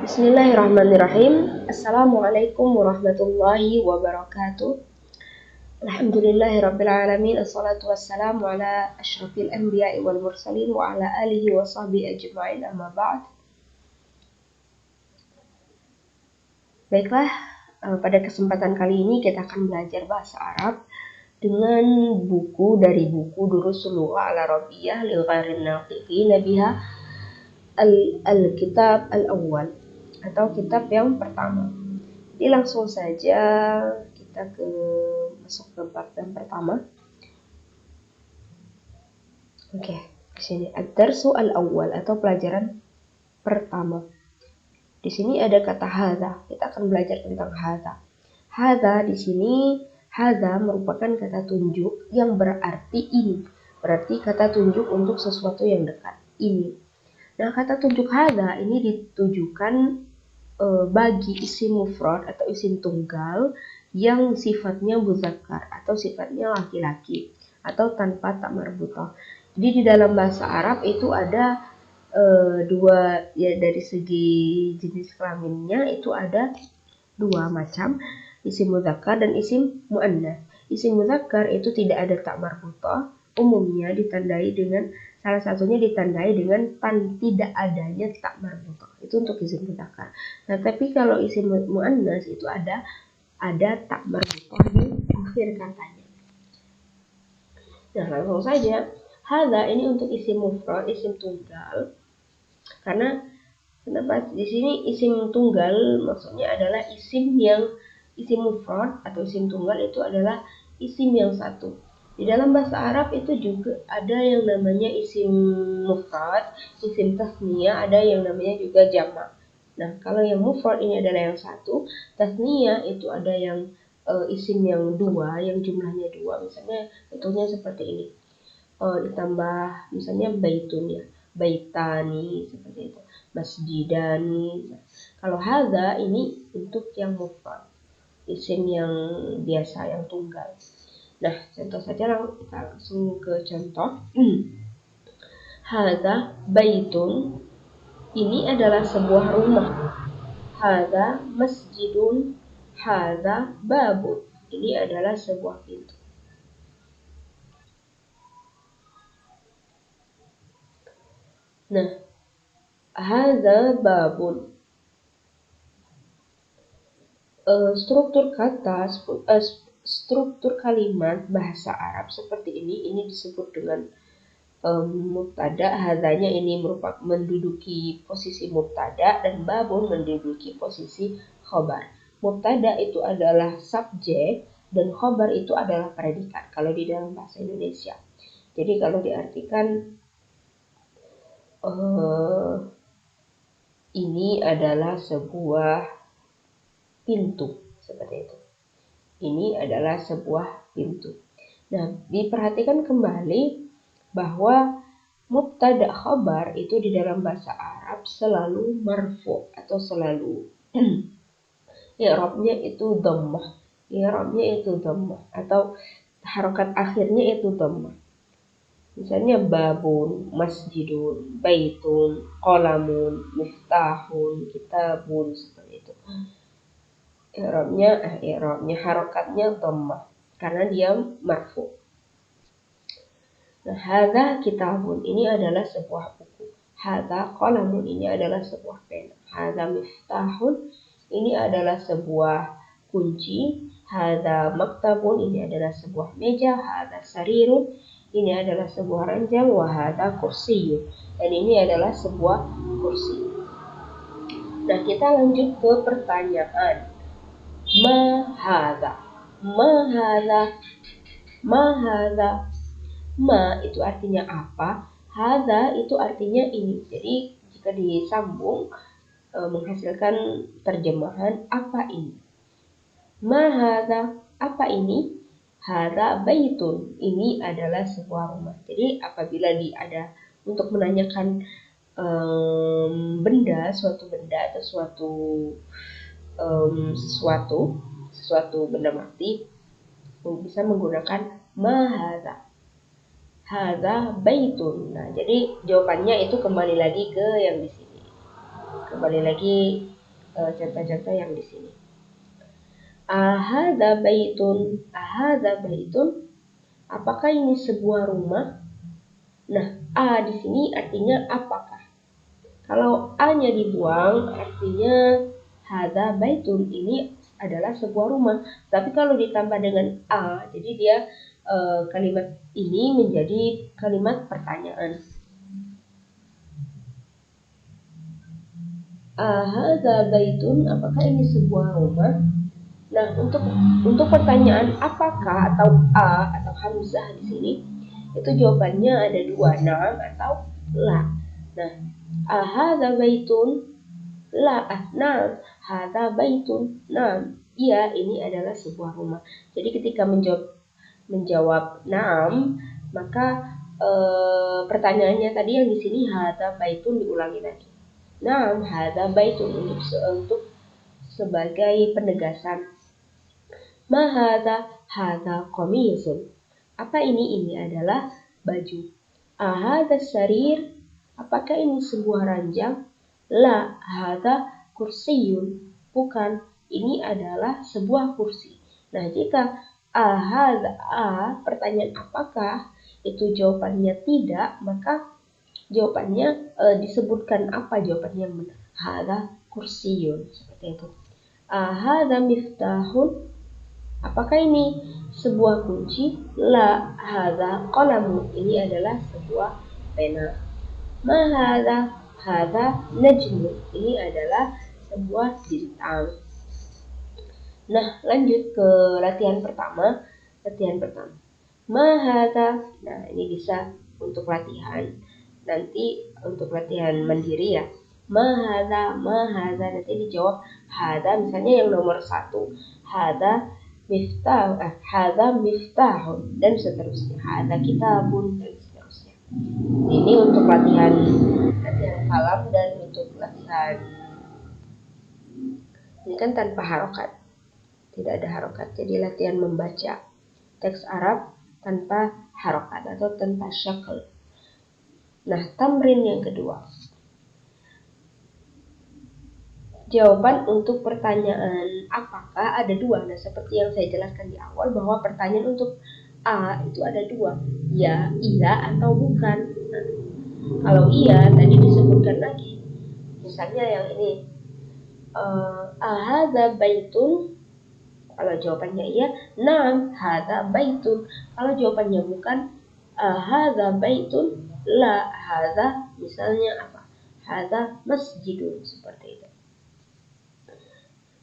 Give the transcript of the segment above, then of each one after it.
Bismillahirrahmanirrahim. Assalamualaikum warahmatullahi wabarakatuh. Alhamdulillahirabbil alamin. Assalatu wassalamu ala asyrafil anbiya'i wal mursalin wa ala alihi wa sahbihi ajma'in. Amma ba'd. Baiklah, pada kesempatan kali ini kita akan belajar bahasa Arab dengan buku dari buku Durusul Lugha al-Arabiyyah li ghairin naqiqina biha al-kitab al-awwal atau kitab yang pertama. Jadi langsung saja kita masuk ke bab yang pertama. Oke, di sini ad-darsu al-awwal atau pelajaran pertama. Di sini ada kata hadza. Kita akan belajar tentang hadza. Hadza di sini, hadza merupakan kata tunjuk yang berarti ini. Berarti kata tunjuk untuk sesuatu yang dekat. Ini. Nah, kata tunjuk hadza ini ditujukan bagi isim mufrad atau isim tunggal yang sifatnya muzakkar atau sifatnya laki-laki atau tanpa tak marbutah. Jadi di dalam bahasa Arab itu ada dua, ya, dari segi jenis kelaminnya itu ada dua macam, isim muzakkar dan isim muannats. Isim muzakkar itu tidak ada tak marbutah, umumnya ditandai dengan salah satunya ditandai dengan tidak adanya tak marbutah. Itu untuk isim muzakkar. Nah, tapi kalau isim muannats itu ada tak marbutah di akhir katanya. Nah, langsung saja. Hadza ini untuk isim mufrad, isim tunggal. Karena kenapa di sini isim tunggal maksudnya adalah isim mufrad atau isim tunggal itu adalah isim yang satu. Di dalam bahasa Arab itu juga ada yang namanya isim mufrad, isim tasniyah, ada yang namanya juga jamak. Nah, kalau yang mufrad ini adalah yang satu, tasniyah itu ada yang isim yang dua, yang jumlahnya dua. Misalnya contohnya seperti ini. Ditambah misalnya baitun ya, baitani seperti itu, masjidani. Nah, kalau hadza ini untuk yang mufrad, isim yang biasa, yang tunggal. Nah, contoh saja kita langsung ke contoh. Hadza baitun, ini adalah sebuah rumah. Hadza masjidun, hadza babun, ini adalah sebuah pintu. Nah, hadza babun. Struktur kata, struktur kalimat bahasa Arab seperti ini disebut dengan mubtada. Hadzanya ini merupakan menduduki posisi mubtada dan babun menduduki posisi khobar. Mubtada itu adalah subjek dan khobar itu adalah predikat kalau di dalam bahasa Indonesia. Jadi kalau diartikan ini adalah sebuah pintu, seperti itu. Ini adalah sebuah pintu. Nah, diperhatikan kembali bahwa mubtada khabar itu di dalam bahasa Arab selalu marfu atau selalu i'rabnya itu dhammah. I'rabnya itu dhammah atau harokat akhirnya itu dhammah. Misalnya babun, masjidun, baitun, qalamun, miftahun, kitabun, seperti itu. I'rabnya harokatnya dhammah karena dia marfu. Nah, hadza kitabun, ini adalah sebuah buku. Hadza qalamun, ini adalah sebuah pena. Hadza miftahun, ini adalah sebuah kunci. Hadza maktabun, ini adalah sebuah meja. Hadza sarirun, ini adalah sebuah ranjang. Wa hadza kursiyun, dan ini adalah sebuah kursi. Nah, kita lanjut ke pertanyaan. Ma hadza, ma hadza, ma hadza. Ma itu artinya apa, hadza itu artinya ini. Jadi jika disambung menghasilkan terjemahan apa ini. Ma hadza, apa ini? Hadza baitun, ini adalah sebuah rumah. Jadi apabila ada untuk menanyakan benda, suatu benda atau sesuatu benda mati, bisa menggunakan ma hadza. Hadza baitun. Nah, jadi jawabannya itu kembali lagi ke yang di sini, ke kembali lagi contoh-contoh yang di sini. Ahadza baitun, ahadza baitun, apakah ini sebuah rumah? Nah, a di sini artinya apakah. Kalau a-nya dibuang artinya hadza baitun, ini adalah sebuah rumah. Tapi kalau ditambah dengan a, jadi dia kalimat ini menjadi kalimat pertanyaan. Ahadza baitun, apakah ini sebuah rumah? Nah, untuk pertanyaan apakah atau a atau hamzah di sini itu jawabannya ada dua, na'am atau la. Nah, ahadza baitun, la, na'am, hadza baitun, na'am, iya ini adalah sebuah rumah. Jadi ketika menjawab na'am, maka pertanyaannya tadi yang di sini hadza baitun diulangi lagi. Na'am, hadza baitun untuk sebagai penegasan. Ma hadza? Hadza qamisun. Apa ini? Ini adalah baju. Ahadza sarir? Apakah ini sebuah ranjang? La, hadza kursiyun. Bukan, ini adalah sebuah kursi. Nah, jika ahadza pertanyaan apakah itu jawabannya tidak, maka jawabannya disebutkan apa jawabannya yang benar. Hadza kursiyun, seperti itu. Ahadza miftahun? Apakah ini sebuah kunci? La, hadza qalamun. Ini adalah sebuah pena. Ma hadza? Hadza najmun. Ini adalah sebuah bintang. Nah, lanjut ke latihan pertama. Ma hadza? Nah, ini bisa untuk latihan. Nanti untuk latihan mandiri ya. Ma hadza? Nanti dijawab hadza, misalnya yang nomor 1. Hadza miftah, hadza miftahun, dan seterusnya. Hadza kitabun, dan seterusnya. Ini untuk latihan kalam, dan untuk latihan ini kan tanpa harokat, tidak ada harokat. Jadi latihan membaca teks Arab tanpa harokat atau tanpa syakl. Nah, tamrin yang kedua. Jawaban untuk pertanyaan apakah ada dua. Nah, seperti yang saya jelaskan di awal bahwa pertanyaan untuk a itu ada dua, ya, iya atau bukan. Nah, kalau iya tadi disebutkan lagi, misalnya yang ini, ahadza baitun. Kalau jawabannya iya, na'am hadza baitun. Kalau jawabannya bukan, ahadza baitun, la, hadza misalnya apa? Hadza masjidun, seperti itu.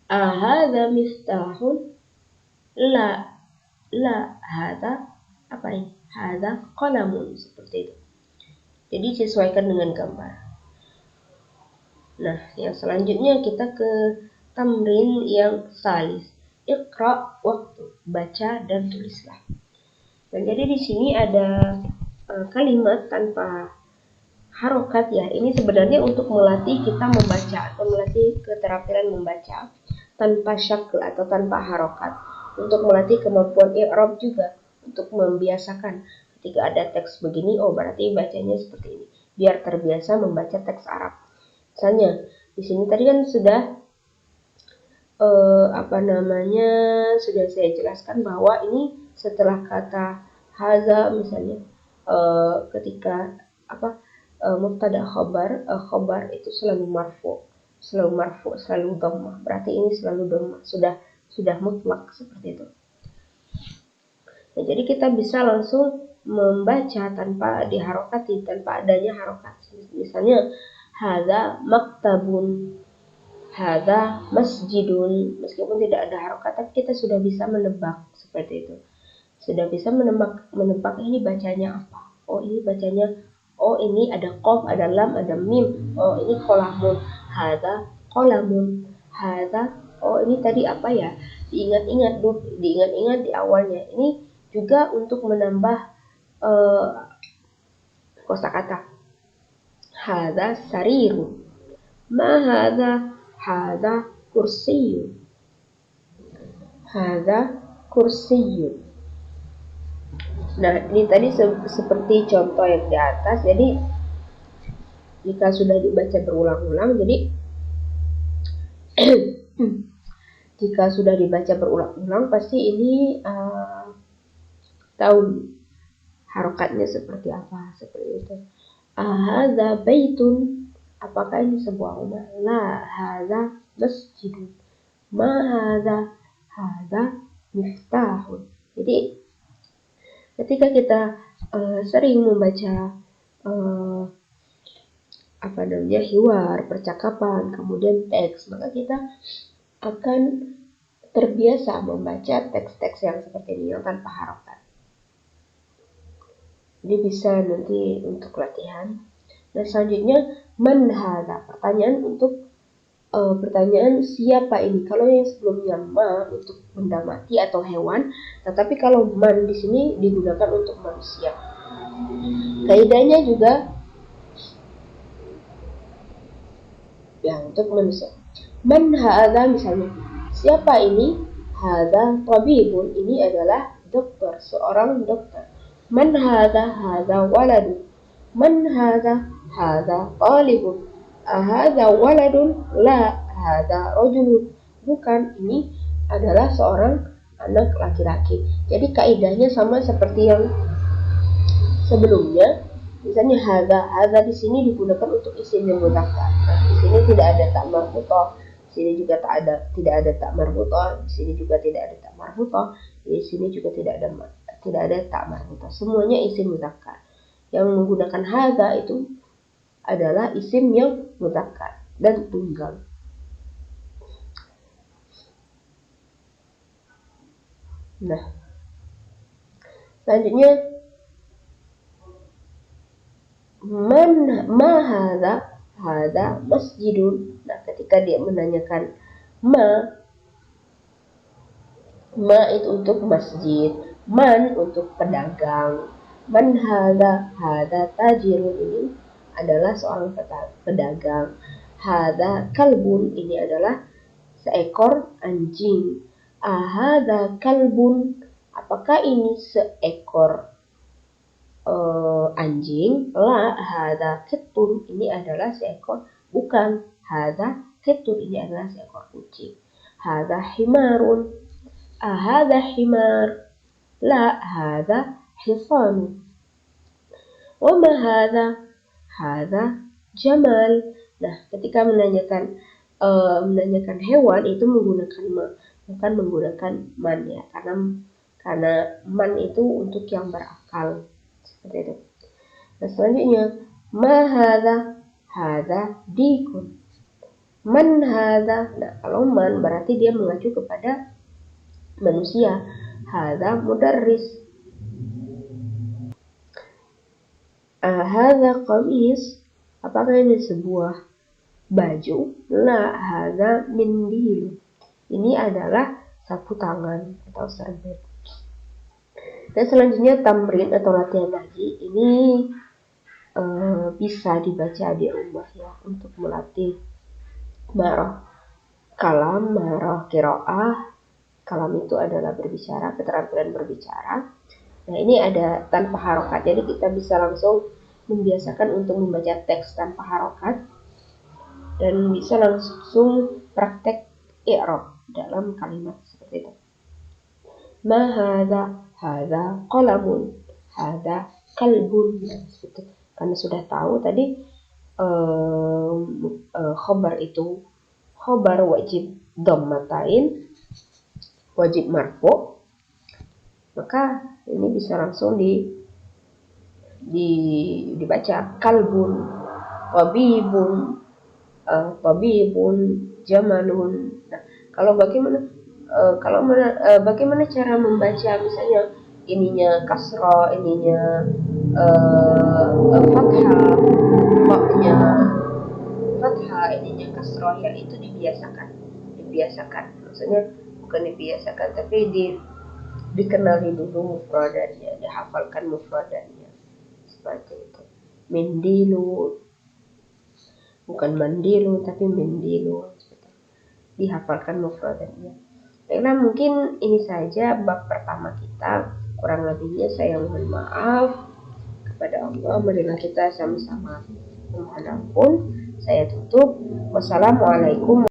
Ahadza miftahun? La, hadza apa ini? Hadza qalamun, seperti itu. Jadi sesuaikan dengan gambar. Nah, yang selanjutnya kita ke tamrin yang salis. Iqra waktu, baca dan tulislah. Dan jadi di sini ada kalimat tanpa harokat ya. Ini sebenarnya untuk melatih kita membaca atau melatih keterampilan membaca tanpa syakl atau tanpa harokat, untuk melatih kemampuan i'rab juga, untuk membiasakan ketika ada teks begini, oh berarti bacanya seperti ini, biar terbiasa membaca teks Arab. Misalnya di sini tadi kan sudah sudah saya jelaskan bahwa ini setelah kata haza misalnya, ketika mubtada khobar itu selalu marfu, selalu dhammah. Berarti ini selalu dhammah, sudah mutlak seperti itu. Nah, jadi kita bisa langsung membaca tanpa diharokati, tanpa adanya harokat. Misalnya hadza maktabun, hadza masjidun. Meskipun tidak ada harokat, tapi kita sudah bisa menebak seperti itu. Sudah bisa menebak ini bacanya apa. Oh, ini bacanya, oh ini ada qaf, ada lam, ada mim. Oh, ini qalamun. Hadza qalamun. Hadza, oh ini tadi apa ya? Diingat-ingat di awalnya. Ini juga untuk menambah kosakata. Hadza sarirun. Ma hadza? Hadza kursiyun. Hadza kursiyun. Nah, ini tadi seperti contoh yang di atas. Jadi jika sudah dibaca berulang-ulang, jadi Jika sudah dibaca berulang-ulang pasti ini tahu harokatnya seperti apa, seperti itu. Hadza baitun, apakah ini sebuah rumah? La hadza masjidun. Ma hadza miftahun. Jadi ketika kita sering membaca hiwar, percakapan, kemudian teks, maka kita akan terbiasa membaca teks-teks yang seperti ini yang tanpa harokat. Ini bisa nanti untuk latihan. Nah, selanjutnya man hadza, pertanyaan siapa ini. Kalau yang sebelumnya ma untuk benda mati atau hewan, tetapi kalau man di sini digunakan untuk manusia. Kaidahnya juga ya untuk manusia. Man hadza, misalnya siapa ini? Hadza tabibun, ini adalah dokter, seorang dokter. Man hadza waladun. Man hadza talibun. Hadza waladun, la hadza rajulun. Bukan, ini adalah seorang anak laki-laki. Jadi kaidahnya sama seperti yang sebelumnya. Misalnya hadza di sini digunakan untuk isim yang mudzakkar. Nah, di sini tidak ada tak marbuthah, di sini juga tidak ada tak marbuthah, di sini juga tidak ada tak marbuthah, di sini juga tidak ada tak marbuthah. Semuanya isim mudzakkar. Yang menggunakan hadza itu adalah isim yang mudzakkar dan tunggal. Nah, selanjutnya ma hadza masjidun. Nah, ketika dia menanyakan ma itu untuk masjid, man untuk pedagang. Man hadza tajirun, ini adalah seorang pedagang. Hadza kalbun, ini adalah seekor anjing. Hadza kalbun, apakah ini seekor anjing? La hadza qitun, ini adalah seekor, bukan, hadza qitun, ini adalah seekor kucing. Hadza himarun. Hadza himar. La hadza hisan. Wa ma hadza jamal. Nah, ketika menanyakan hewan itu menggunakan ma, bukan menggunakan man ya, karena man itu untuk yang berakal. Seperti itu. Nah, selanjutnya ma hadza dikun. Man hadza. Nah, kalau man berarti dia mengacu kepada manusia. Hadza mudarris. Hadza qamis, apakah ini sebuah baju? La hadza mindil, ini adalah sapu tangan atau serbet. Dan selanjutnya tamrin atau latihan lagi, ini bisa dibaca di rumah ya, untuk melatih marah kalam, marah qiraah. Kalam itu adalah berbicara, keterampilan berbicara. Nah, ini ada tanpa harokat, jadi kita bisa langsung membiasakan untuk membaca teks tanpa harokat dan bisa langsung praktek i'rab dalam kalimat seperti itu. Ma hadza qalamun, hadza kalbun. Nah, seperti itu. Karena sudah tahu tadi khobar itu khobar wajib dhammatain, wajib marfu, maka ini bisa langsung dibaca kalbun, tabibun, jamalun. Nah, bagaimana cara membaca, misalnya ininya kasra, ininya fathah, faknya fathah, ininya kasra, ya itu dibiasakan. Maksudnya bukan dibiasakan, tapi dikenali dulu mufradatnya, dihafalkan mufradatnya. Seperti itu. Mendilu, bukan mandilu tapi mendilu. Dihafalkan mufradatnya. Karena mungkin ini saja bab pertama kita. Kurang lebihnya saya mohon maaf kepada Allah. Marilah kita sama-sama memohon ampun. Saya tutup. Wassalamualaikum